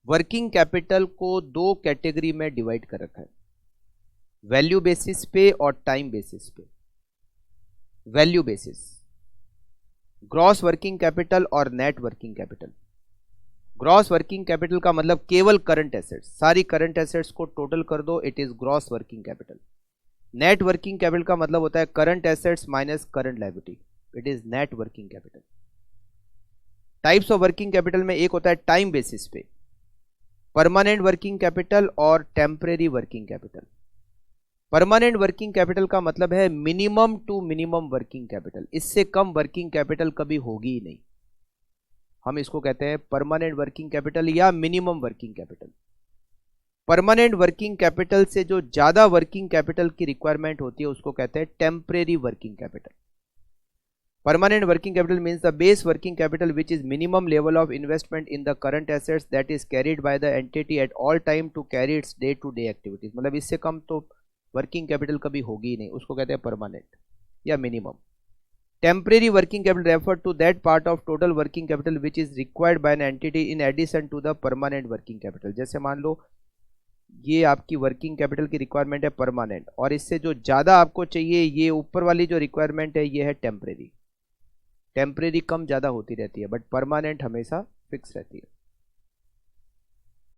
Working capital को दो category में डिवाइड कर रखा है, वैल्यू बेसिस पे और टाइम बेसिस पे। Value basis, gross working capital और net working capital. Gross working capital का मतलब केवल करंट एसेट्स, सारी करंट एसेट्स को टोटल कर दो, it is gross working capital. Net working capital का मतलब होता है current assets minus current liability, it is net working capital. Types of working capital में एक होता है टाइम बेसिस पे, परमानेंट वर्किंग कैपिटल और temporary working capital. Permanent working capital का मतलब है minimum to minimum working capital, इससे कम वर्किंग कैपिटल कभी होगी ही नहीं, हम इसको कहते हैं परमानेंट वर्किंग कैपिटल या minimum working capital. Permanent working capital से जो ज्यादा वर्किंग कैपिटल की रिक्वायरमेंट होती है उसको कहते हैं temporary working capital. Permanent working capital means the base working capital which is minimum level of investment in the current assets that is carried by the entity at all time to carry its day to day activities। मतलब इससे कम तो working capital कभी होगी ही नहीं, उसको कहते हैं permanent या minimum. Temporary working capital refer to that part of total working capital which is required by an entity in addition to the permanent working capital. जैसे मान लो ये आपकी वर्किंग कैपिटल की रिक्वायरमेंट है परमानेंट, और इससे जो ज्यादा आपको चाहिए ये ऊपर वाली जो रिक्वायरमेंट है ये है टेम्परेरी। टेम्परेरी कम ज़्यादा होती रहती है बट परमानेंट हमेशा फिक्स रहती है।